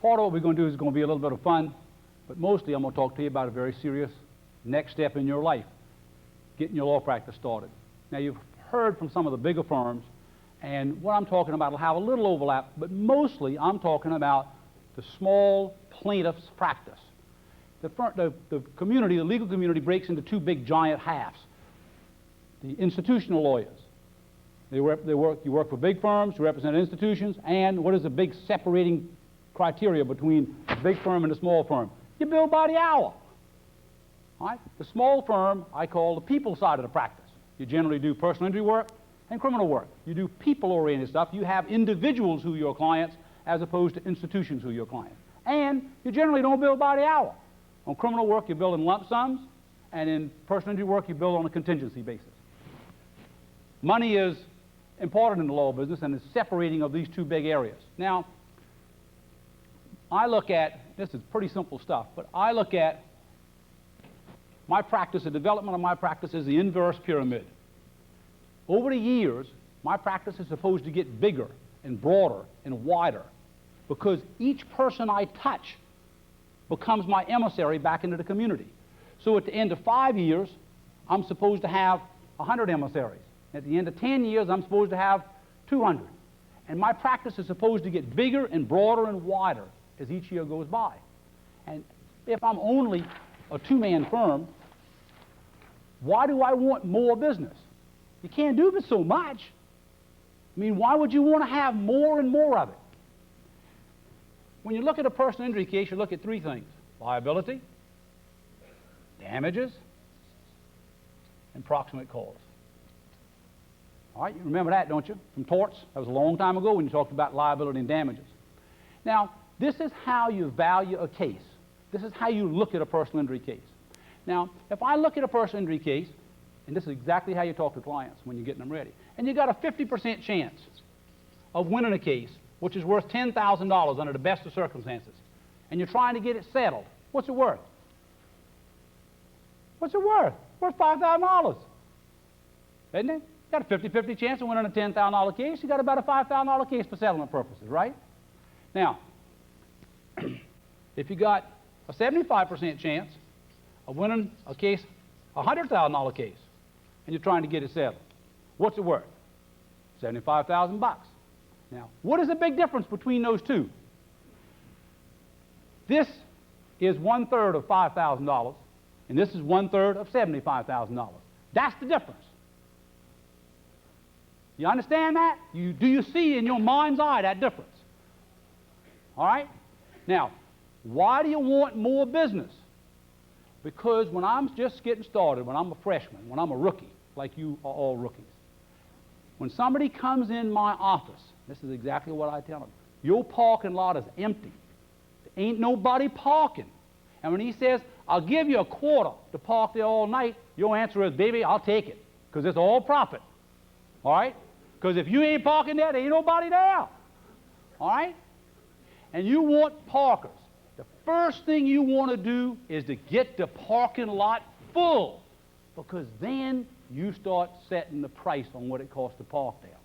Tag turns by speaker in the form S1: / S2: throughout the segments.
S1: part of what we're going to do is going to be a little bit of fun, but mostly I'm going to talk to you about a very serious next step in your life, getting your law practice started. Now, you've heard from some of the bigger firms, and what I'm talking about will have a little overlap, but mostly I'm talking about the small plaintiff's practice. The community, the legal community, breaks into two big giant halves. The institutional lawyers. You work for big firms, you represent institutions, and what is the big separating criteria between a big firm and a small firm? You bill by the hour. All right? The small firm I call the people side of the practice. You generally do personal injury work and criminal work. You do people-oriented stuff. You have individuals who are your clients as opposed to institutions who are your clients. And you generally don't bill by the hour. On criminal work, you bill in lump sums, and in personal injury work, you bill on a contingency basis. Money is important in the law business, and the separating of these two big areas. Now, I look at, this is pretty simple stuff, but I look at my practice, the development of my practice is the inverse pyramid. Over the years, my practice is supposed to get bigger and broader and wider because each person I touch becomes my emissary back into the community. So at the end of 5 years, I'm supposed to have 100 emissaries. At the end of 10 years, I'm supposed to have 200. And my practice is supposed to get bigger and broader and wider as each year goes by. And if I'm only a two-man firm, why do I want more business? You can't do but so much. I mean, why would you want to have more and more of it? When you look at a personal injury case, you look at three things: liability, damages, and proximate cause. All right, you remember that, don't you? From torts. That was a long time ago when you talked about liability and damages. Now, this is how you value a case. This is how you look at a personal injury case. Now, if I look at a personal injury case, and this is exactly how you talk to clients when you're getting them ready, and you got a 50% chance of winning a case, which is worth $10,000 under the best of circumstances, and you're trying to get it settled, what's it worth? What's it worth? Worth $5,000. Isn't it? You got a 50-50 chance of winning a $10,000 case. You got about a $5,000 case for settlement purposes, right? Now, if you got a 75% chance of winning a case, a $100,000 case, and you're trying to get it settled, what's it worth? 75,000 bucks. Now, what is the big difference between those two? This is 1/3 of $5,000, and this is 1/3 of $75,000. That's the difference. You understand that? Do you see in your mind's eye that difference? All right? Now, why do you want more business? Because when I'm just getting started, when I'm a freshman, when I'm a rookie, like you are all rookies, when somebody comes in my office, this is exactly what I tell them. Your parking lot is empty. There ain't nobody parking. And when he says, I'll give you a quarter to park there all night, your answer is, baby, I'll take it, because it's all profit. All right? Because if you ain't parking there ain't nobody there. All right? And you want parkers. The first thing you want to do is to get the parking lot full, because then you start setting the price on what it costs to park there.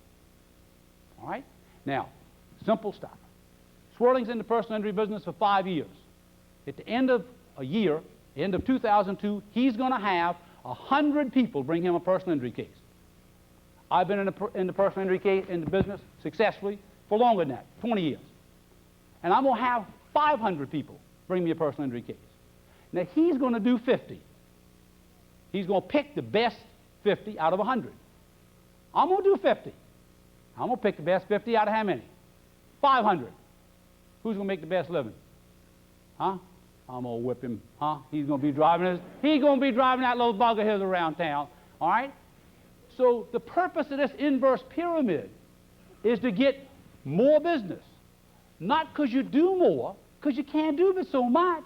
S1: All right? Now, simple stuff. Swirling's in the personal injury business for 5 years. At the end of a year, end of 2002, he's going to have 100 people bring him a personal injury case. I've been in the personal injury case in the business successfully for longer than that, 20 years. And I'm going to have 500 people bring me a personal injury case. Now, he's going to do 50. He's going to pick the best 50 out of 100. I'm going to do 50. I'm going to pick the best 50 out of how many? 500. Who's going to make the best living? Huh? I'm going to whip him. Huh? He's going to be driving that little bug of his around town. All right? So the purpose of this inverse pyramid is to get more business. Not because you do more, because you can't do but so much,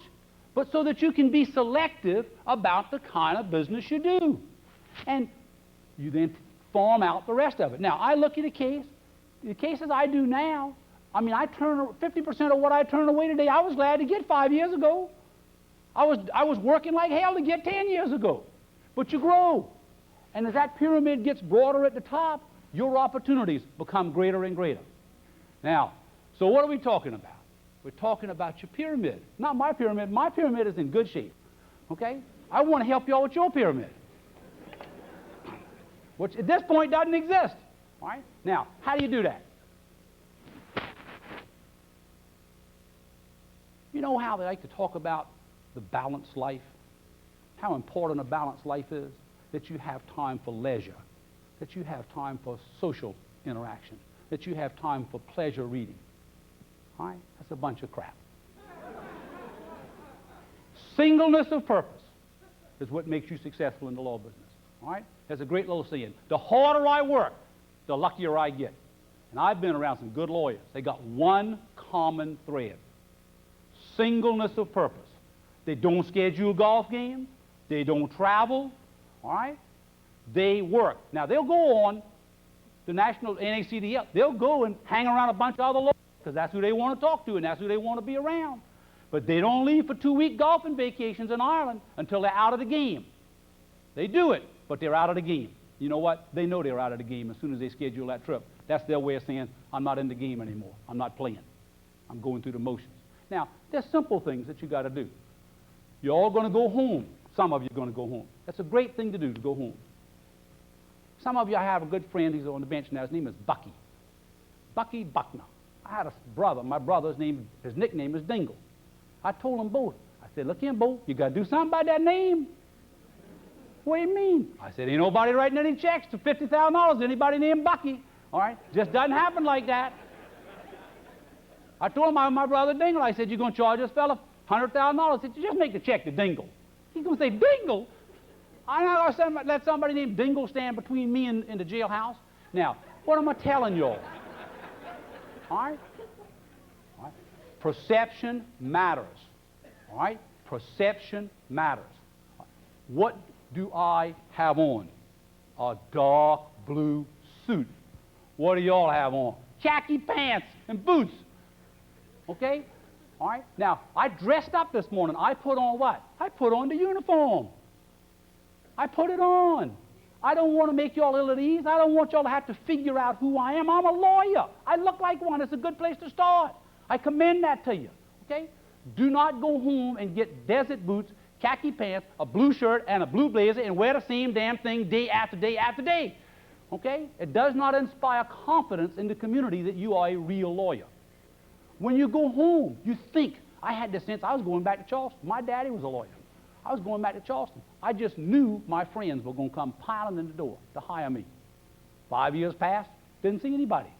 S1: but so that you can be selective about the kind of business you do. And you then farm out the rest of it. Now, I look at a case, the cases I do now, I mean, I turn 50% of what I turn away today, I was glad to get 5 years ago. I was working like hell to get 10 years ago. But you grow. And as that pyramid gets broader at the top, your opportunities become greater and greater. Now, so what are we talking about? We're talking about your pyramid. Not my pyramid. My pyramid is in good shape. Okay? I want to help you all with your pyramid, which at this point doesn't exist. All right? Now, how do you do that? You know how they like to talk about the balanced life? How important a balanced life is? That you have time for leisure, that you have time for social interaction, that you have time for pleasure reading. All right? That's a bunch of crap. Singleness of purpose is what makes you successful in the law business. All right? There's a great little saying, the harder I work, the luckier I get. And I've been around some good lawyers. They got one common thread. Singleness of purpose. They don't schedule golf games. They don't travel. All right? They work. Now, they'll go on the national NACDL. They'll go and hang around a bunch of other lawyers because that's who they want to talk to and that's who they want to be around. But they don't leave for 2-week golfing vacations in Ireland until they're out of the game. They do it, but they're out of the game. You know what? They know they're out of the game as soon as they schedule that trip. That's their way of saying, I'm not in the game anymore. I'm not playing. I'm going through the motions. Now, there's simple things that you got to do. You're all going to go home. Some of you are going to go home. That's a great thing to do, to go home. Some of you, I have a good friend, he's on the bench now, his name is Bucky. Bucky Buckner. I had a brother, my brother's name, his nickname is Dingle. I told them both. I said, look here, Bo, you got to do something about that name. What do you mean? I said, ain't nobody writing any checks to $50,000 to anybody named Bucky. All right? Just doesn't happen like that. I told my brother Dingle, I said, you're going to charge this fella $100,000. I said, just make the check to Dingle. He's going to say, Dingle? I'm not going to let somebody named Dingle stand between me and the jailhouse. Now, what am I telling y'all? All right? All right? Perception matters. All right? Perception matters. What do I have on? A dark blue suit. What do y'all have on? Khaki pants and boots. Okay? All right? Now, I dressed up this morning. I put on what? I put on the uniform. I put it on. I don't want to make y'all ill at ease. I don't want y'all to have to figure out who I am. I'm a lawyer. I look like one. It's a good place to start. I commend that to you. Okay? Do not go home and get desert boots, khaki pants, a blue shirt, and a blue blazer and wear the same damn thing day after day after day. Okay? It does not inspire confidence in the community that you are a real lawyer. When you go home, you think, I had this sense, I was going back to Charleston. My daddy was a lawyer. I was going back to Charleston. I just knew my friends were going to come piling in the door to hire me. 5 years passed, didn't see anybody.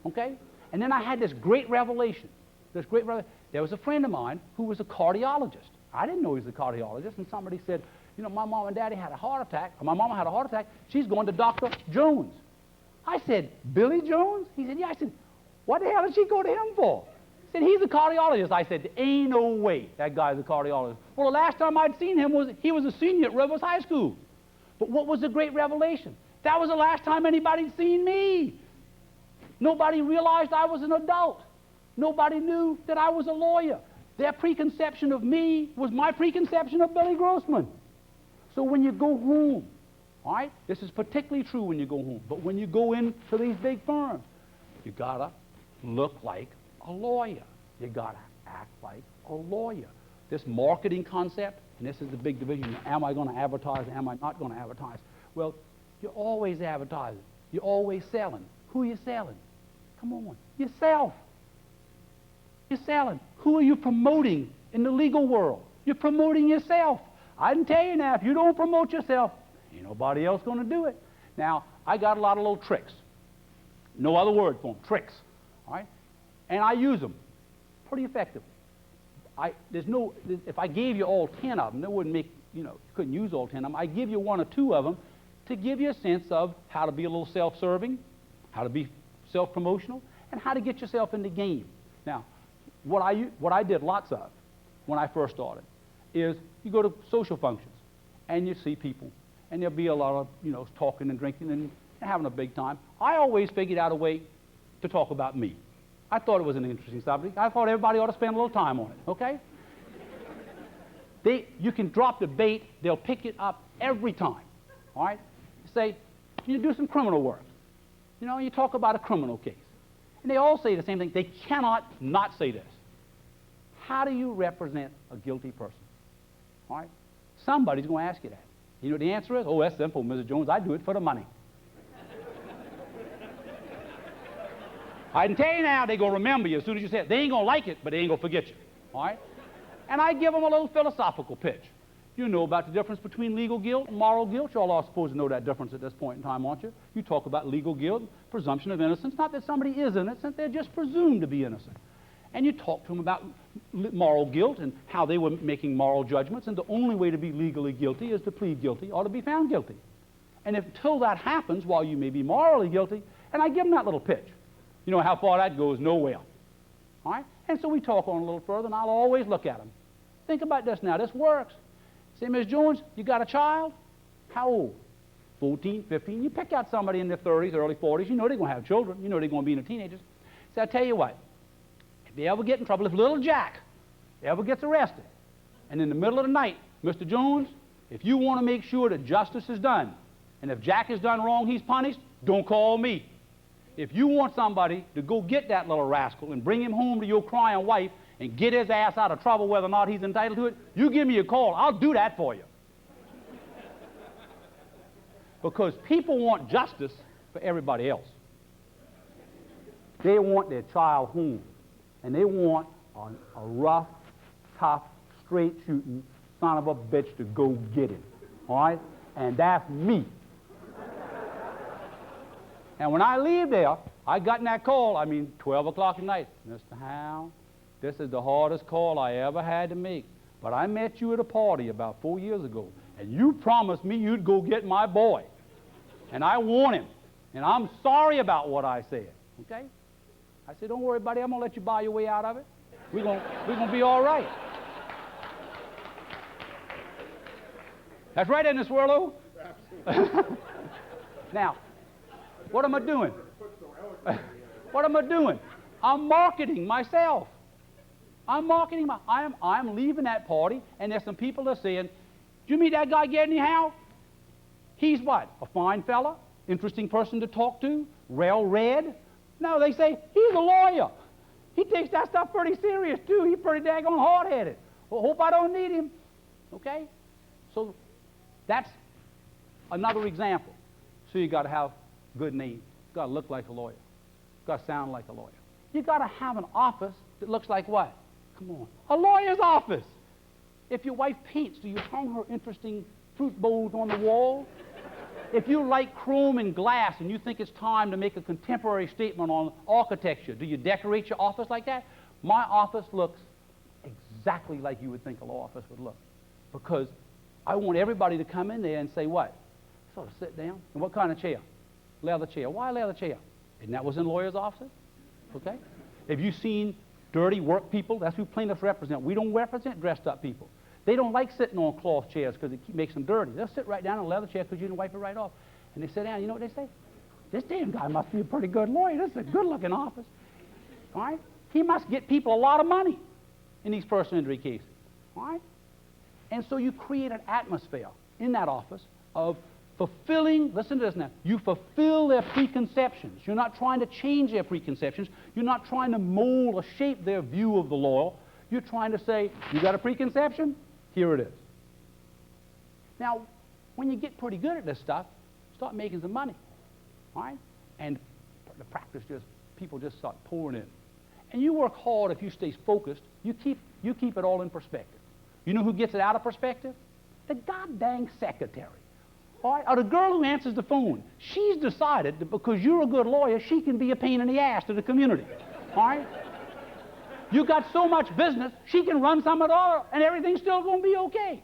S1: Okay? And then I had this great revelation. There was a friend of mine who was a cardiologist. I didn't know he was a cardiologist, and somebody said, you know, my mom and daddy had a heart attack, or my mama had a heart attack, she's going to Dr. Jones. I said, Billy Jones? He said, yeah. I said, what the hell did she go to him for? He said, he's a cardiologist. I said, ain't no way that guy's a cardiologist. Well, the last time I'd seen him he was a senior at Rivers High School. But what was the great revelation? That was the last time anybody'd seen me. Nobody realized I was an adult. Nobody knew that I was a lawyer. Their preconception of me was my preconception of Billy Grossman. So when you go home, all right, this is particularly true when you go home, but when you go into these big firms, you gotta look like a lawyer. You gotta act like a lawyer. This marketing concept, and this is the big division, am I going to advertise, am I not going to advertise? Well, you're always advertising. You're always selling. Who are you selling? Come on, yourself. You're selling. Who are you promoting in the legal world? You're promoting yourself. I can tell you now, if you don't promote yourself, ain't nobody else going to do it. Now, I got a lot of little tricks. No other word for them, tricks. All right? And I use them pretty effectively. If I gave you all 10 of them, that wouldn't make, you couldn't use all 10 of them. I give you 1 or 2 of them to give you a sense of how to be a little self-serving, how to be self-promotional, and how to get yourself in the game. Now, what I did lots of when I first started is you go to social functions and you see people, and there'll be a lot of, talking and drinking and having a big time. I always figured out a way to talk about me. I thought it was an interesting subject. I thought everybody ought to spend a little time on it, okay? You can drop the bait, they'll pick it up every time, all right? You say, you do some criminal work. You talk about a criminal case. And they all say the same thing. They cannot not say this. How do you represent a guilty person? All right? Somebody's going to ask you that. You know what the answer is? Oh, that's simple, Mrs. Jones. I do it for the money. I can tell you now, they're going to remember you as soon as you say it. They ain't going to like it, but they ain't going to forget you. All right? And I give them a little philosophical pitch. You know about the difference between legal guilt and moral guilt. You all are supposed to know that difference at this point in time, aren't you? You talk about legal guilt, presumption of innocence. Not that somebody is innocent, they're just presumed to be innocent. And you talk to them about moral guilt and how they were making moral judgments, and the only way to be legally guilty is to plead guilty or to be found guilty. And until that happens, while you may be morally guilty, and I give them that little pitch. You know how far that goes? Nowhere. All right? And so we talk on a little further, and I'll always look at them. Think about this now. This works. Say, Ms. Jones, you got a child? How old? 14, 15. You pick out somebody in their 30s, early 40s. You know they're going to have children. You know they're going to be in the teenagers. So I tell you what. If they ever get in trouble, if little Jack ever gets arrested, and in the middle of the night, Mr. Jones, if you want to make sure that justice is done, and if Jack has done wrong, he's punished, don't call me. If you want somebody to go get that little rascal and bring him home to your crying wife and get his ass out of trouble whether or not he's entitled to it, you give me a call. I'll do that for you. Because people want justice for everybody else. They want their child home. And they want a rough, tough, straight-shooting son of a bitch to go get him. All right? And that's me. And when I leave there, I got in that call, 12 o'clock at night. Mr. Howe, this is the hardest call I ever had to make. But I met you at a party about 4 years ago, and you promised me you'd go get my boy. And I want him. And I'm sorry about what I said. Okay? I said, don't worry, buddy. I'm going to let you buy your way out of it. We're going to be all right. That's right in this world, though. Now, what am I doing? What am I doing? I'm marketing myself. I'm marketing I'm leaving that party, and there's some people that are saying, did you meet that guy Gedney, Howe? He's what? A fine fella? Interesting person to talk to? Well-read? No, they say, he's a lawyer. He takes that stuff pretty serious, too. He's pretty daggone hard-headed. Well, hope I don't need him. Okay? So that's another example. So you got to have good name. You got to look like a lawyer. You got to sound like a lawyer. You got to have an office that looks like what? Come on. A lawyer's office. If your wife paints, do you hang her interesting fruit bowls on the wall? If you like chrome and glass and you think it's time to make a contemporary statement on architecture, do you decorate your office like that? My office looks exactly like you would think a law office would look. Because I want everybody to come in there and say what? Sort of sit down. And what kind of chair? Leather chair. Why leather chair? Isn't that what's in lawyers' offices? Okay? Have you seen dirty work people? That's who plaintiffs represent. We don't represent dressed up people. They don't like sitting on cloth chairs because it makes them dirty. They'll sit right down in a leather chair because you can wipe it right off. And they sit down. You know what they say? This damn guy must be a pretty good lawyer. This is a good-looking office. All right? He must get people a lot of money in these personal injury cases. All right? And so you create an atmosphere in that office of fulfilling, listen to this now, you fulfill their preconceptions. You're not trying to change their preconceptions. You're not trying to mold or shape their view of the law. You're trying to say, you got a preconception? Here it is. Now, when you get pretty good at this stuff, start making some money. All right? And the practice people just start pouring in. And you work hard if you stay focused. You keep it all in perspective. You know who gets it out of perspective? The goddamn secretary. All right? Or the girl who answers the phone. She's decided that because you're a good lawyer, she can be a pain in the ass to the community. All right? You got so much business, she can run some of it all, and everything's still going to be okay.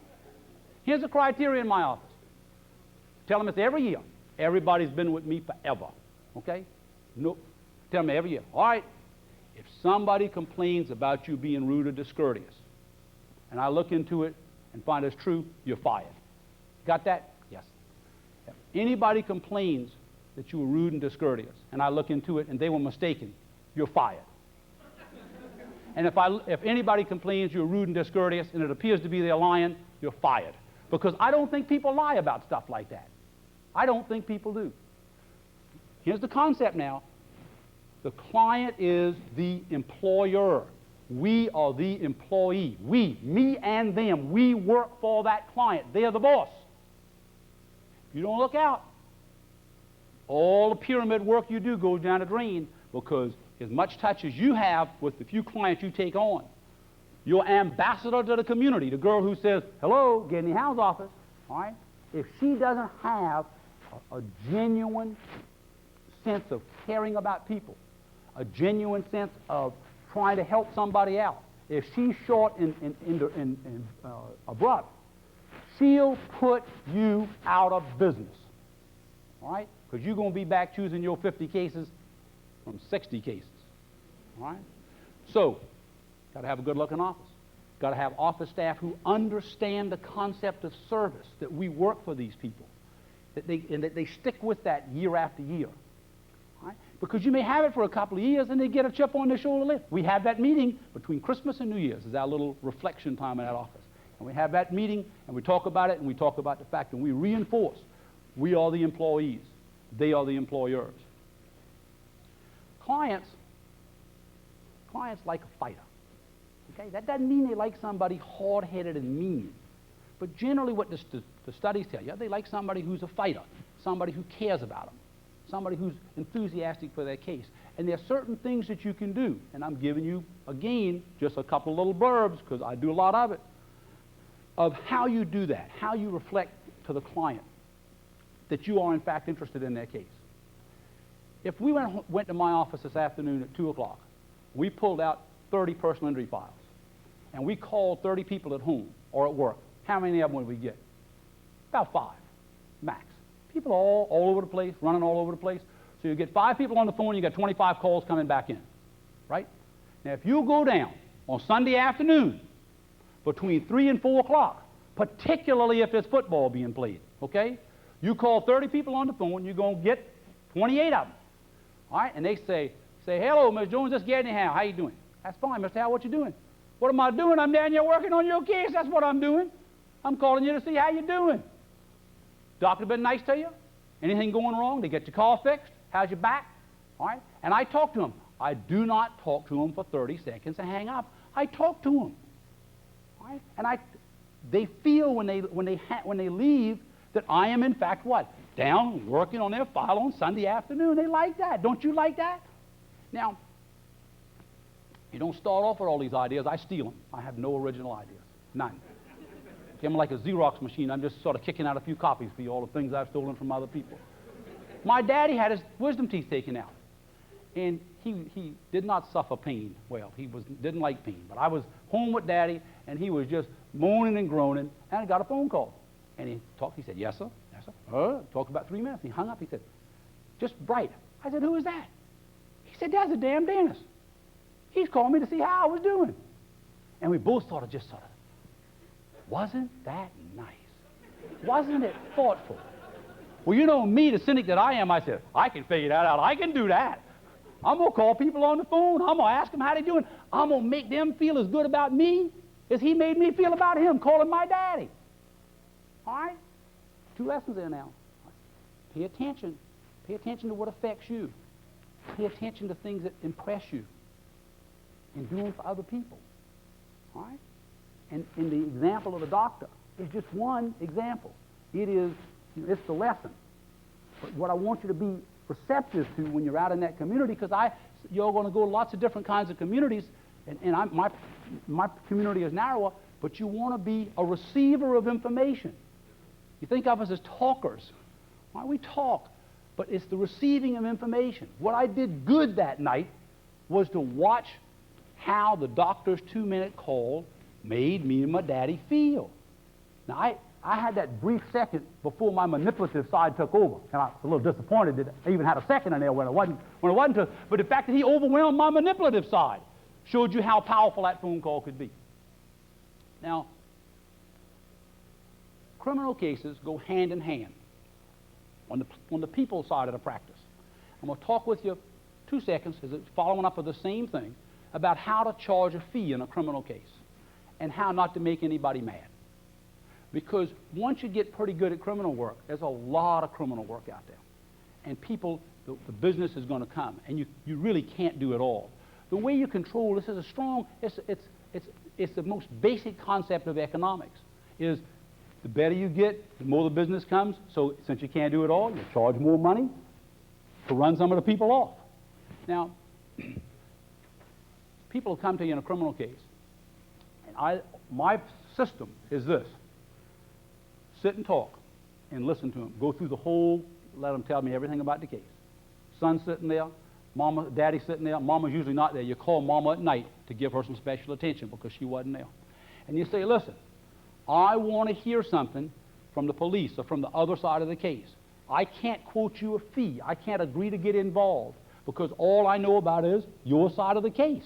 S1: Here's the criteria in my office. Tell them it's every year. Everybody's been with me forever. Okay? Nope. Tell them every year. All right. If somebody complains about you being rude or discourteous, and I look into it and find it's true, you're fired. Got that? Yes. If anybody complains that you were rude and discourteous, and I look into it and they were mistaken, you're fired. And if anybody complains you're rude and discourteous and it appears to be they're lying, you're fired. Because I don't think people lie about stuff like that. I don't think people do. Here's the concept now. The client is the employer. We are the employee. We, me and them, we work for that client. They're the boss. If you don't look out, all the pyramid work you do goes down the drain, because as much touch as you have with the few clients you take on, your ambassador to the community, the girl who says, hello, Gedney Howe's office, all right? If she doesn't have a genuine sense of caring about people, a genuine sense of trying to help somebody out, if she's short and abrupt, she'll put you out of business, all right? Because you're going to be back choosing your 50 cases from 60 cases, all right? So, got to have a good-looking office. Got to have office staff who understand the concept of service, that we work for these people, that they stick with that year after year. Right? Because you may have it for a couple of years and they get a chip on their shoulder list. We have that meeting between Christmas and New Year's is our little reflection time in that office. And we have that meeting and we talk about it and we talk about the fact and we reinforce we are the employees, they are the employers. Clients like a fighter. Okay? That doesn't mean they like somebody hard-headed and mean. But generally what the studies tell you, they like somebody who's a fighter, somebody who cares about them, somebody who's enthusiastic for their case. And there are certain things that you can do. And I'm giving you, again, just a couple of little blurbs, because I do a lot of it, of how you do that, how you reflect to the client that you are, in fact, interested in their case. If we went to my office this afternoon at 2 o'clock, we pulled out 30 personal injury files, and we called 30 people at home or at work, how many of them would we get? About 5, max. People all over the place, running all over the place. So you get 5 people on the phone, you got 25 calls coming back in, right? Now, if you go down on Sunday afternoon between 3 and 4 o'clock, particularly if there's football being played, okay? You call 30 people on the phone, you're going to get 28 of them, all right? And they say, hello, Ms. Jones, this is Gedney Howe. How you doing? That's fine, Mr. Howe, what you doing? What am I doing? I'm down here working on your case. That's what I'm doing. I'm calling you to see how you're doing. Doctor been nice to you? Anything going wrong? They get your car fixed? How's your back? All right? And I talk to them. I do not talk to them for 30 seconds and hang up. I talk to them. All right? And they feel when they leave that I am, in fact, what? Down working on their file on Sunday afternoon. They like that. Don't you like that? Now, you don't start off with all these ideas. I steal them. I have no original ideas. None. I'm like a Xerox machine. I'm just sort of kicking out a few copies for you, all the things I've stolen from other people. My daddy had his wisdom teeth taken out, and he did not suffer pain. Well, didn't like pain. But I was home with Daddy, and he was just moaning and groaning, and I got a phone call. And he talked. He said, yes, sir. Yes, sir. Talked about 3 minutes. He hung up. He said, just bright. I said, who is that? He said, that's the damn dentist. He's calling me to see how I was doing. And we both sort of, wasn't that nice? Wasn't it thoughtful? Well, you know me, the cynic that I am, I said, I can figure that out. I can do that. I'm going to call people on the phone. I'm going to ask them how they're doing. I'm going to make them feel as good about me as he made me feel about him, calling my daddy. All right? 2 lessons there now. Pay attention. Pay attention to what affects you. Pay attention to things that impress you. And do them for other people. All right? And in the example of the doctor is just one example. It's the lesson. But what I want you to be receptive to when you're out in that community, because you're going to go to lots of different kinds of communities, and my community is narrower, but you want to be a receiver of information. You think of us as talkers. Why we talk, but it's the receiving of information. What I did good that night was to watch how the doctor's 2-minute call made me and my daddy feel. Now, I had that brief second before my manipulative side took over, and I was a little disappointed that I even had a second in there when it wasn't to, but the fact that he overwhelmed my manipulative side showed you how powerful that phone call could be. Now, criminal cases go hand in hand on the people side of the practice. I'm going to talk with you 2 seconds, as it's following up with the same thing, about how to charge a fee in a criminal case and how not to make anybody mad. Because once you get pretty good at criminal work, there's a lot of criminal work out there. And people, the business is going to come, and you really can't do it all. The way you control this is a strong, it's the most basic concept of economics, is the better you get, the more the business comes. So since you can't do it all, you charge more money to run some of the people off. Now, people will come to you in a criminal case, and my system is this: sit and talk and listen to them. Go through the whole, let them tell me everything about the case. Son's sitting there, Mama, Daddy's sitting there. Mama's usually not there. You call Mama at night to give her some special attention because she wasn't there. And you say, listen, I want to hear something from the police or from the other side of the case. I can't quote you a fee. I can't agree to get involved because all I know about is your side of the case.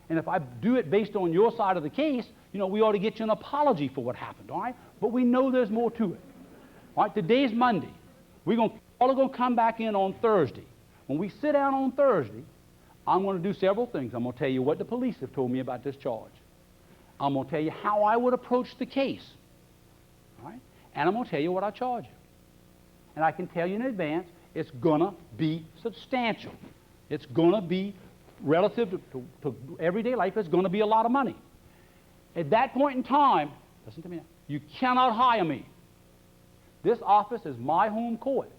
S1: And if I do it based on your side of the case, you know, we ought to get you an apology for what happened, all right? But we know there's more to it. All right, today's Monday. All are going to come back in on Thursday. When we sit down on Thursday, I'm going to do several things. I'm going to tell you what the police have told me about this charge. I'm going to tell you how I would approach the case. All right? And I'm going to tell you what I charge you. And I can tell you in advance, it's going to be substantial. It's going to be relative to everyday life. It's going to be a lot of money. At that point in time, listen to me now, you cannot hire me. This office is my home court.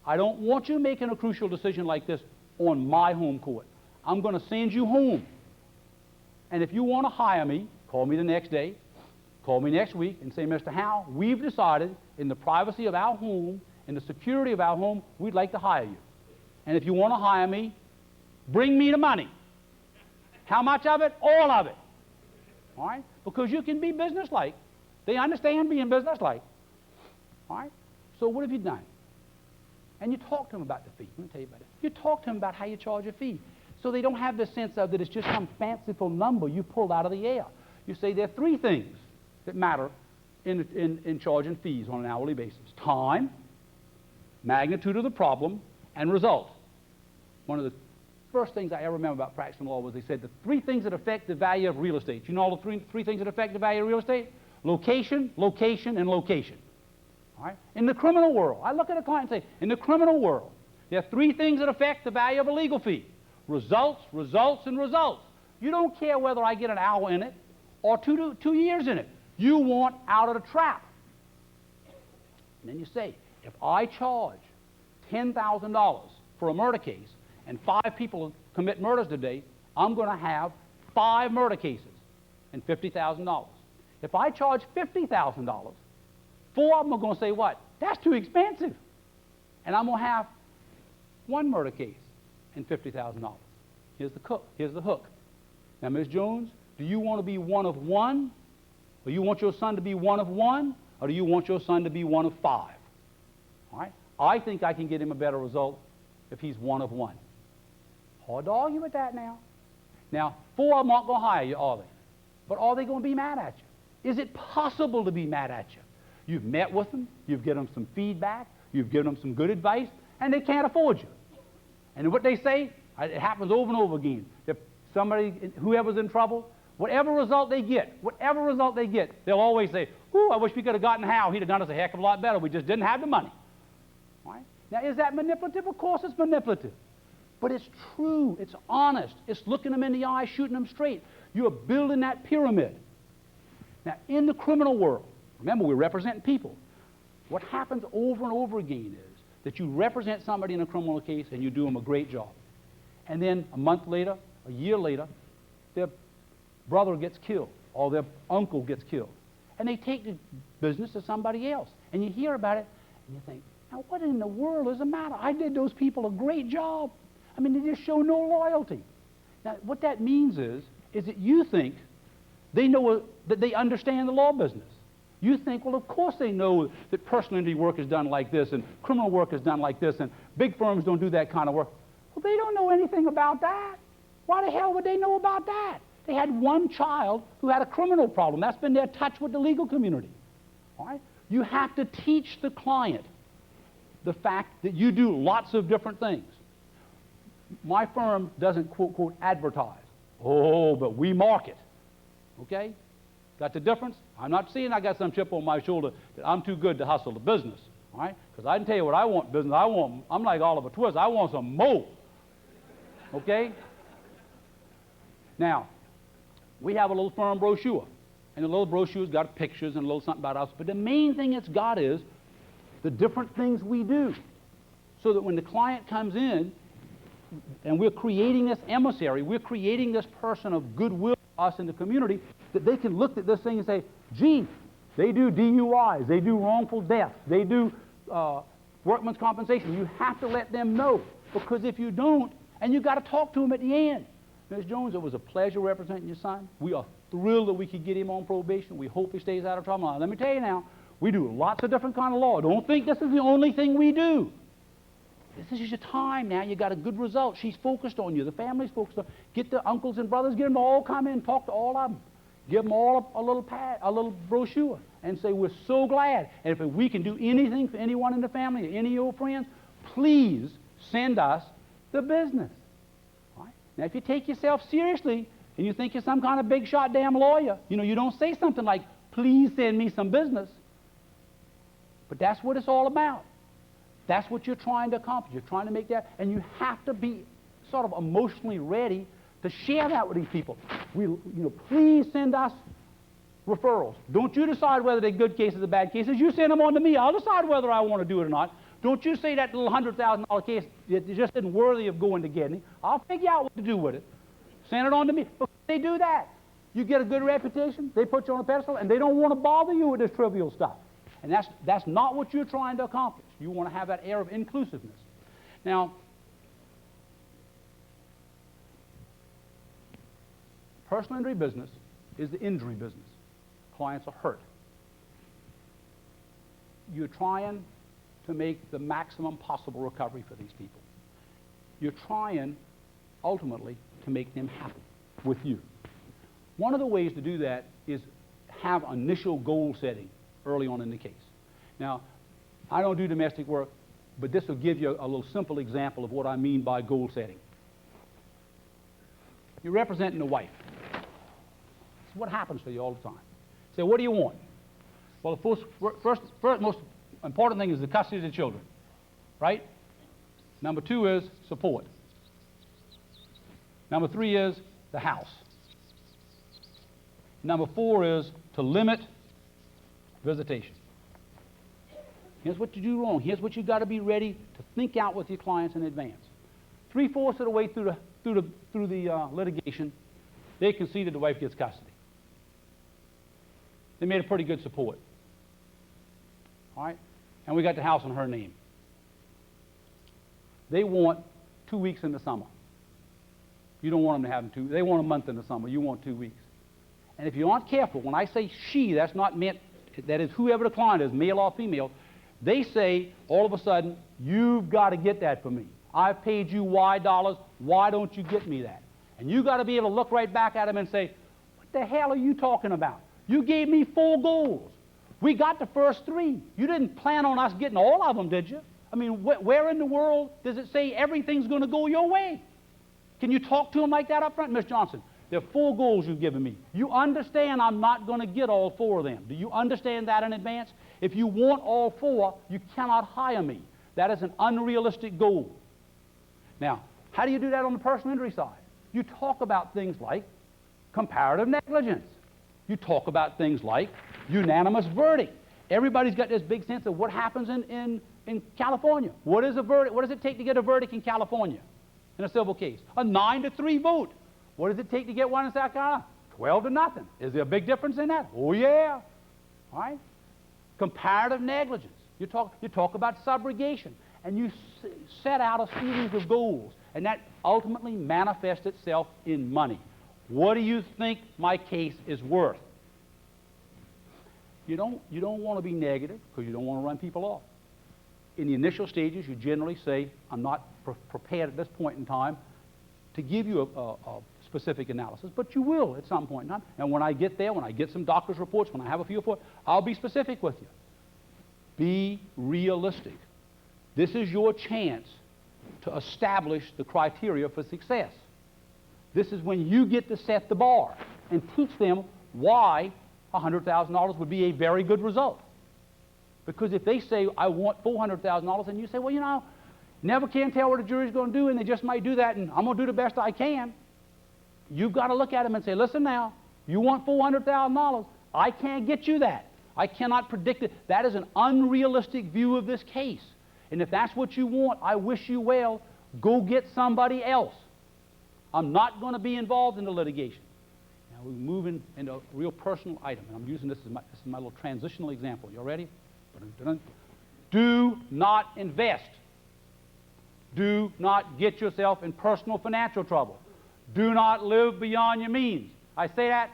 S1: I don't want you making a crucial decision like this on my home court. I'm going to send you home. And if you want to hire me, call me the next day, call me next week and say, Mr. Howe, we've decided in the privacy of our home, in the security of our home, we'd like to hire you. And if you want to hire me, bring me the money. How much of it? All of it. All right? Because you can be businesslike. They understand being businesslike. All right? So what have you done? And you talk to them about the fee. Let me tell you about it. You talk to them about how you charge a fee. So they don't have the sense of that it's just some fanciful number you pulled out of the air. You say there are three things that matter in charging fees on an hourly basis: time, magnitude of the problem, and result. One of the first things I ever remember about practicing law was they said the three things that affect the value of real estate. You know all the three things that affect the value of real estate? Location, location, and location. All right? In the criminal world, I look at a client and say, in the criminal world, there are three things that affect the value of a legal fee: results, results, and results. You don't care whether I get an hour in it or 2 years in it. You want out of the trap. And then you say, if I charge $10,000 for a murder case and 5 people commit murders today, I'm going to have 5 murder cases and $50,000. If I charge $50,000, 4 of them are going to say, what? That's too expensive. And I'm going to have 1 murder case and $50,000. Here's the hook. Now, Ms. Jones, do you want to be one of 1? Or do you want your son to be one of 1? Or do you want your son to be one of 5? All right? I think I can get him a better result if he's one of 1. Hard to argue with that now. Now, 4 of them aren't going to hire you, are they? But are they going to be mad at you? Is it possible to be mad at you? You've met with them, you've given them some feedback, you've given them some good advice, and they can't afford you. And what they say, it happens over and over again. If somebody, whoever's in trouble, whatever result they get, they'll always say, ooh, I wish we could have gotten Howe. He'd have done us a heck of a lot better. We just didn't have the money. All right? Now, is that manipulative? Of course it's manipulative. But it's true. It's honest. It's looking them in the eye, shooting them straight. You're building that pyramid. Now, in the criminal world, remember, we're representing people. What happens over and over again is that you represent somebody in a criminal case and you do them a great job. And then a month later, a year later, their brother gets killed or their uncle gets killed. And they take the business to somebody else. And you hear about it and you think, now what in the world is the matter? I did those people a great job. I mean, they just show no loyalty. Now, what that means is that you think they know that they understand the law business. You think, well, of course they know that personal injury work is done like this and criminal work is done like this and big firms don't do that kind of work. Well, they don't know anything about that. Why the hell would they know about that? They had one child who had a criminal problem. That's been their touch with the legal community. All right? You have to teach the client the fact that you do lots of different things. My firm doesn't, quote, quote, advertise. Oh, but we market. Okay? Got the difference? I'm not seeing I got some chip on my shoulder that I'm too good to hustle the business. All right? Because I can tell you what I want business. I'm like Oliver Twist. I want some more. Okay? Now, we have a little firm brochure, and the little brochure's got pictures and a little something about us, but the main thing it's got is the different things we do, so that when the client comes in, and we're creating this emissary, we're creating this person of goodwill to us in the community, that they can look at this thing and say, gee, they do DUIs, they do wrongful deaths, they do workman's compensation. You have to let them know, because if you don't, and you've got to talk to them at the end. Ms. Jones, it was a pleasure representing your son. We are thrilled that we could get him on probation. We hope he stays out of trouble. Now, let me tell you now, we do lots of different kind of law. Don't think this is the only thing we do. This is your time now. You got a good result. She's focused on you. The family's focused on you. Get the uncles and brothers, get them to all come in, talk to all of them. Give them all a little pad, a little brochure, and say, we're so glad. And if we can do anything for anyone in the family or any of your friends, please send us the business. All right? Now, if you take yourself seriously and you think you're some kind of big shot damn lawyer, you don't say something like, please send me some business. But that's what it's all about. That's what you're trying to accomplish. You're trying to make that, and you have to be sort of emotionally ready to share that with these people. Please send us referrals. Don't you decide whether they're good cases or bad cases. You send them on to me. I'll decide whether I want to do it or not. Don't you say that little $100,000 case it just isn't worthy of going to Gedney. I'll figure out what to do with it. Send it on to me. But they do that. You get a good reputation. They put you on a pedestal, and they don't want to bother you with this trivial stuff. And that's not what you're trying to accomplish. You want to have that air of inclusiveness. Now, personal injury business is the injury business. Clients are hurt. You're trying to make the maximum possible recovery for these people. You're trying, ultimately, to make them happy with you. One of the ways to do that is have initial goal setting early on in the case. Now, I don't do domestic work, but this will give you a little simple example of what I mean by goal setting. You're representing the wife. It's what happens to you all the time. Say, what do you want? Well, the first most important thing is the custody of the children, right? Number 2 is support. Number 3 is the house. Number 4 is to limit visitation. Here's what you do wrong. Here's what you've got to be ready to think out with your clients in advance. 3/4 of the way through the litigation, they conceded the wife gets custody. They made a pretty good support. All right? And we got the house in her name. They want 2 weeks in the summer. You don't want them to have them they want a month in the summer. You want 2 weeks. And if you aren't careful, when I say she, that's not meant, that is whoever the client is, male or female, they say, all of a sudden, you've got to get that for me. I've paid you Y dollars. Why don't you get me that? And you've got to be able to look right back at them and say, what the hell are you talking about? You gave me 4 goals. We got the first 3. You didn't plan on us getting all of them, did you? I mean, where in the world does it say everything's going to go your way? Can you talk to them like that up front? Miss Johnson, there are 4 goals you've given me. You understand I'm not going to get all 4 of them. Do you understand that in advance? If you want all 4, you cannot hire me. That is an unrealistic goal. Now, how do you do that on the personal injury side? You talk about things like comparative negligence. You talk about things like unanimous verdict. Everybody's got this big sense of what happens in California. What is a verdict? What does it take to get a verdict in California in a civil case? A 9-3 vote. What does it take to get one in South Carolina? 12-0. Is there a big difference in that? Oh, yeah. All right? Comparative negligence. You talk about subrogation, and you set out a series of goals, and that ultimately manifests itself in money. What do you think my case is worth? You don't want to be negative because you don't want to run people off. In the initial stages, you generally say, I'm not prepared at this point in time to give you a specific analysis, but you will at some point in time. And when I get there, when I get some doctor's reports, when I have a few reports, I'll be specific with you. Be realistic. This is your chance to establish the criteria for success. This is when you get to set the bar and teach them why $100,000 would be a very good result. Because if they say, I want $400,000, and you say, well, you know, never can tell what the jury's going to do, and they just might do that, and I'm going to do the best I can. you've got to look at them and say, listen now, you want $400,000. I can't get you that. I cannot predict it. That is an unrealistic view of this case. And if that's what you want, I wish you well. Go get somebody else. I'm not going to be involved in the litigation. Now we're moving into a real personal item, and I'm using this as my little transitional example. You ready? Do not invest. Do not get yourself in personal financial trouble. Do not live beyond your means. I say that,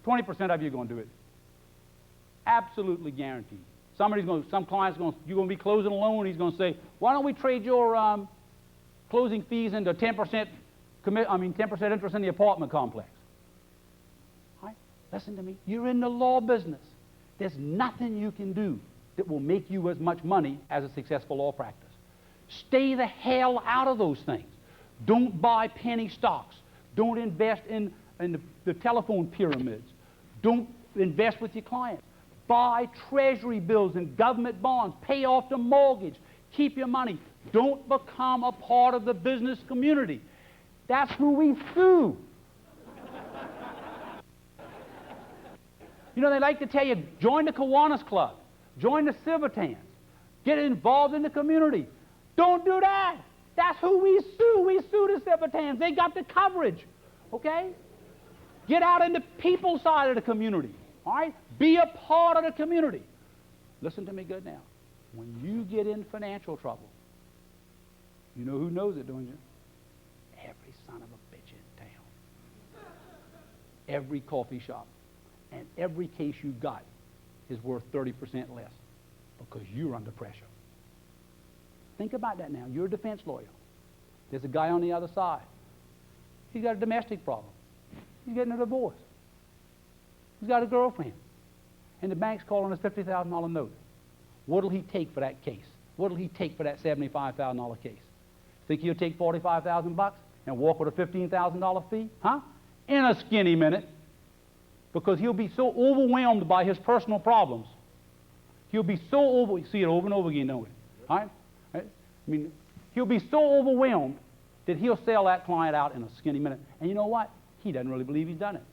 S1: 20% of you are going to do it. Absolutely guaranteed. Some client's going, you're going to be closing a loan, he's going to say, why don't we trade your closing fees into 10% 10% interest in the apartment complex. All right? Listen to me. You're in the law business. There's nothing you can do that will make you as much money as a successful law practice. Stay the hell out of those things. Don't buy penny stocks. Don't invest in the telephone pyramids. Don't invest with your clients. Buy treasury bills and government bonds. Pay off the mortgage. Keep your money. Don't become a part of the business community. That's who we sue. You know, they like to tell you, join the Kiwanis Club. Join the Civitans. Get involved in the community. Don't do that. That's who we sue. We sue the Civitans. They got the coverage. Okay? Get out in the people side of the community. All right? Be a part of the community. Listen to me good now. When you get in financial trouble, you know who knows it, don't you? Every son of a bitch in town. Every coffee shop. And every case you got is worth 30% less because you're under pressure. Think about that now. You're a defense lawyer. There's a guy on the other side. He's got a domestic problem. He's getting a divorce. He's got a girlfriend. And the bank's calling us $50,000 note. What'll he take for that case? What'll he take for that $75,000 case? Think he'll take $45,000 and walk with a $15,000 fee? Huh? In a skinny minute. Because he'll be so overwhelmed by his personal problems. He'll be so you see it over and over again, don't we? All right? I mean, he'll be so overwhelmed that he'll sell that client out in a skinny minute. And you know what? He doesn't really believe he's done it.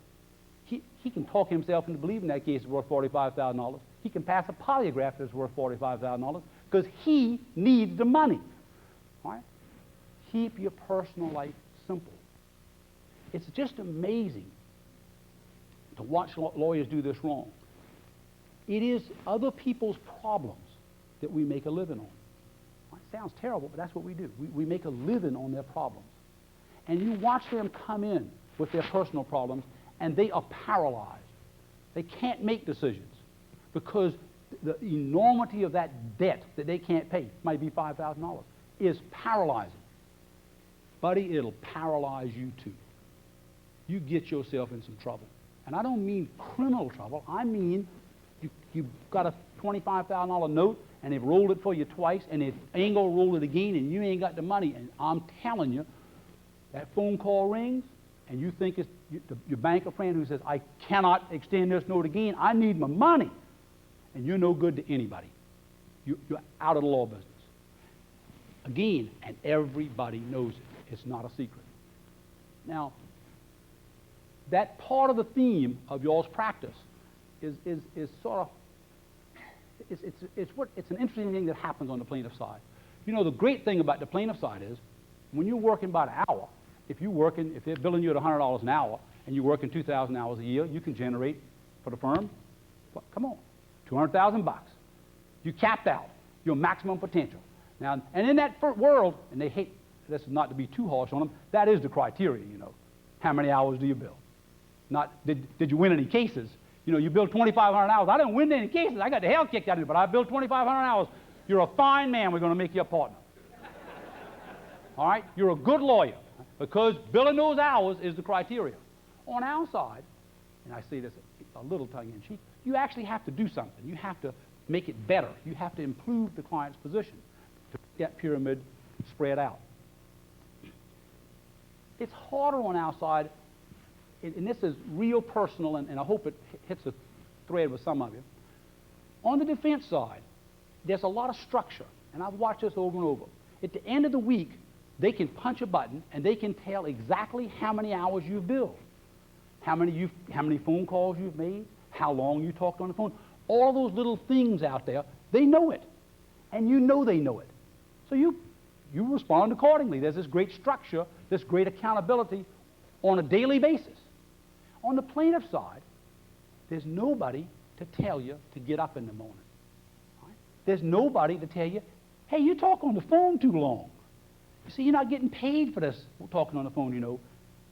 S1: He can talk himself into believing that case is worth $45,000. He can pass a polygraph that's worth $45,000 because he needs the money. All right? Keep your personal life simple. It's just amazing to watch lawyers do this wrong. It is other people's problems that we make a living on. It sounds terrible, but that's what we do. We make a living on their problems. And you watch them come in with their personal problems, and they are paralyzed. They can't make decisions because the enormity of that debt that they can't pay, might be $5,000, is paralyzing. Buddy, it'll paralyze you too. You get yourself in some trouble. And I don't mean criminal trouble. I mean you've got a $25,000 note, and they've rolled it for you twice, and they ain't going to roll it again, and you ain't got the money. And I'm telling you, that phone call rings, and you think it's your banker friend who says, I cannot extend this note again. I need my money. And you're no good to anybody. You're out of the law business. Again, and everybody knows it. It's not a secret. Now, that part of the theme of y'all's practice is sort of, it's an interesting thing that happens on the plaintiff side. You know, the great thing about the plaintiff side is when you're working by the hour, if they're billing you at $100 an hour and you're working 2,000 hours a year, you can generate for the firm, come on, $200,000. You capped out your maximum potential. Now, and in that world, and they hate, this is not to be too harsh on them, that is the criteria, you know. How many hours do you bill? Not, did you win any cases? You know, you billed 2,500 hours. I didn't win any cases. I got the hell kicked out of it, but I billed 2,500 hours. You're a fine man. We're going to make you a partner. All right? You're a good lawyer because billing those hours is the criteria. On our side, and I say this a little tongue-in-cheek, you actually have to do something. You have to make it better. You have to improve the client's position to get that pyramid spread out. It's harder on our side, and this is real personal, and I hope it hits a thread with some of you. On the defense side, there's a lot of structure, and I've watched this over and over. At the end of the week, They can punch a button and they can tell exactly how many hours you've billed, how many phone calls you've made, how long you talked on the phone. All those little things out there, they know it, and you know they know it. So you respond accordingly. There's this great structure, this great accountability on a daily basis. On the plaintiff side, there's nobody to tell you to get up in the morning. Right? There's nobody to tell you, hey, you talk on the phone too long. You see, you're not getting paid for this talking on the phone, you know.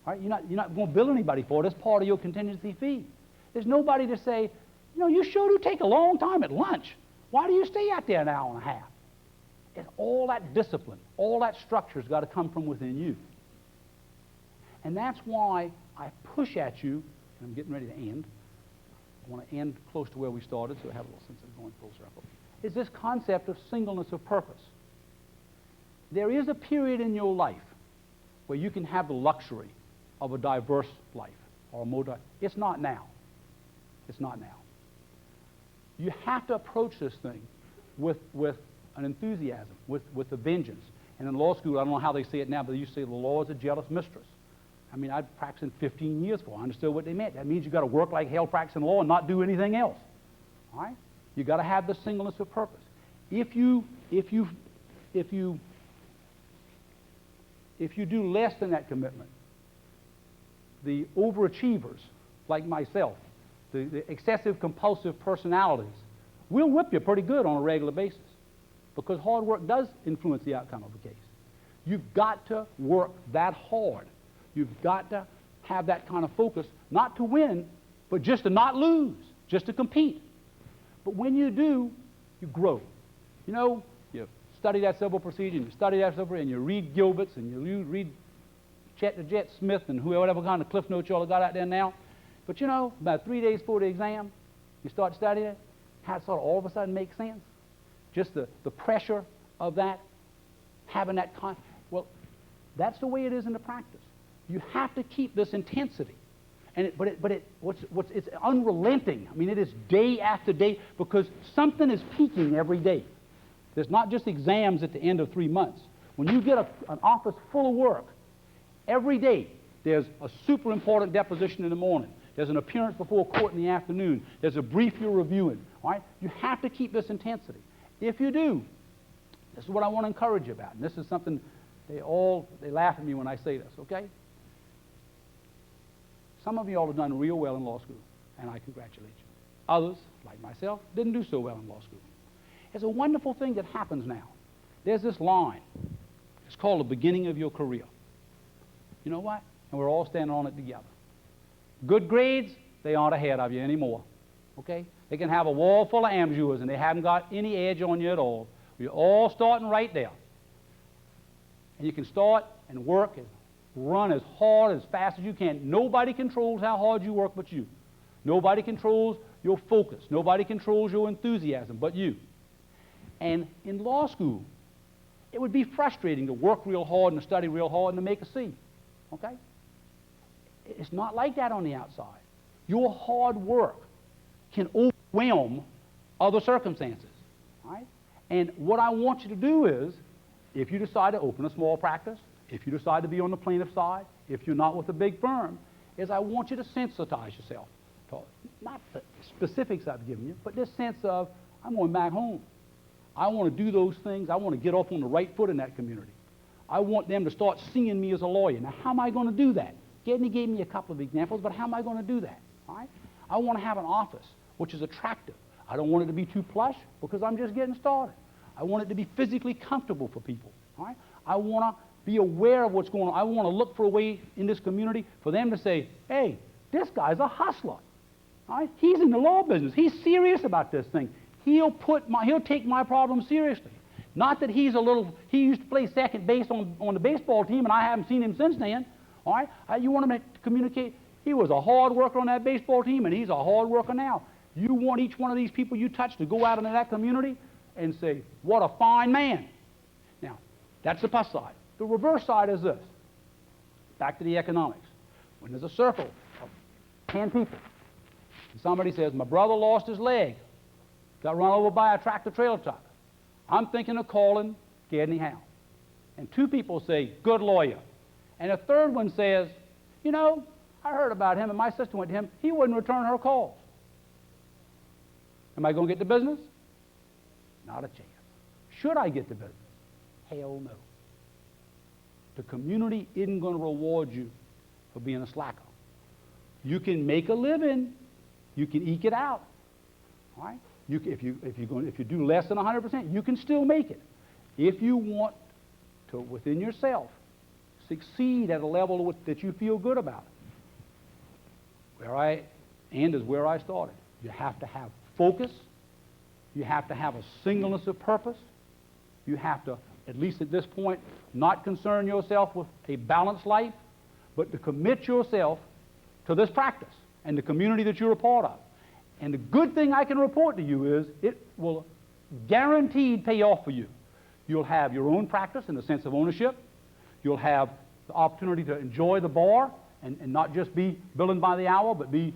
S1: Right? You're not going to bill anybody for it. It's part of your contingency fee. There's nobody to say, you know, you sure do take a long time at lunch. Why do you stay out there an hour and a half? It's all that discipline, all that structure has got to come from within you. And that's why I push at you, and I'm getting ready to end. I want to end close to where we started, so I have a little sense of going full circle. Is this concept of singleness of purpose. There is a period in your life where you can have the luxury of a diverse life, or a more it's not now. It's not now. You have to approach this thing with an enthusiasm, with a vengeance. And in law school, I don't know how they say it now, but they used to say the law is a jealous mistress. I mean, I'd practiced 15 years for it. I understood what they meant. That means you've got to work like hell practicing law and not do anything else. All right? You've got to have the singleness of purpose. If you do less than that commitment, the overachievers, like myself, the excessive compulsive personalities, will whip you pretty good on a regular basis, because hard work does influence the outcome of a case. You've got to work that hard. You've got to have that kind of focus, not to win, but just to not lose, just to compete. But when you do, you grow. You know, you study that civil procedure, and you study that civil, and you read Gilbert's, and you read Jet Smith, and whatever kind of cliff notes you all have got out there now. But you know, about 3 days before the exam, you start studying it, how it sort of all of a sudden makes sense. Just the pressure of that, having that well, that's the way it is in the practice. You have to keep this intensity, and it's unrelenting. I mean, it is day after day, because something is peaking every day. There's not just exams at the end of 3 months. When you get an office full of work, every day there's a super important deposition in the morning. There's an appearance before court in the afternoon. There's a brief you're reviewing. All right? You have to keep this intensity. If you do, this is what I want to encourage you about. And this is something they laugh at me when I say this, okay? Some of you all have done real well in law school, and I congratulate you. Others, like myself, didn't do so well in law school. It's a wonderful thing that happens now. There's this line. It's called the beginning of your career. You know what? And we're all standing on it together. Good grades, they aren't ahead of you anymore, okay? They can have a wall full of amjurs, and they haven't got any edge on you at all. You're all starting right there. And you can start and work and run as hard, as fast as you can. Nobody controls how hard you work but you. Nobody controls your focus. Nobody controls your enthusiasm but you. And in law school, it would be frustrating to work real hard and to study real hard and to make a C, okay? It's not like that on the outside. Your hard work can overwhelm other circumstances, all right? And what I want you to do is, if you decide to open a small practice, if you decide to be on the plaintiff side, if you're not with a big firm, is I want you to sensitize yourself to not the specifics I've given you, but this sense of, I'm going back home. I want to do those things. I want to get off on the right foot in that community. I want them to start seeing me as a lawyer. Now, how am I going to do that? Gedney gave me a couple of examples, but how am I going to do that? All right? I want to have an office which is attractive. I don't want it to be too plush, because I'm just getting started. I want it to be physically comfortable for people. All right? I want to be aware of what's going on. I want to look for a way in this community for them to say, hey, this guy's a hustler. All right? He's in the law business. He's serious about this thing. He'll take my problem seriously. Not that he used to play second base on the baseball team, and I haven't seen him since then. All right? You want him to communicate, he was a hard worker on that baseball team, and he's a hard worker now. You want each one of these people you touch to go out into that community and say, what a fine man. Now, that's the plus side. The reverse side is this. Back to the economics. When there's a circle of 10 people, and somebody says, my brother lost his leg, got run over by a tractor-trailer truck, I'm thinking of calling Gedney Howe. And 2 people say, good lawyer. And a third one says, you know, I heard about him and my sister went to him. He wouldn't return her calls. Am I going to get the business? Not a chance. Should I get the business? Hell no. The community isn't going to reward you for being a slacker. You can make a living. You can eke it out. All right? If you do less than 100%, you can still make it. If you want to, within yourself, succeed at a level that you feel good about, where I end is where I started. You have to have focus. You have to have a singleness of purpose. You have to, at least at this point, not concern yourself with a balanced life, but to commit yourself to this practice and the community that you're a part of. And the good thing I can report to you is it will guaranteed pay off for you. You'll have your own practice in the sense of ownership. You'll have the opportunity to enjoy the bar and not just be billing by the hour, but be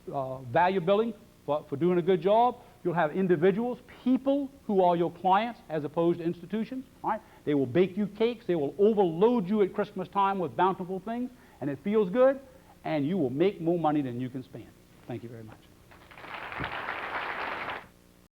S1: value billing for doing a good job. You'll have individuals, people who are your clients as opposed to institutions. All right? They will bake you cakes. They will overload you at Christmas time with bountiful things, and it feels good, and you will make more money than you can spend. Thank you very much.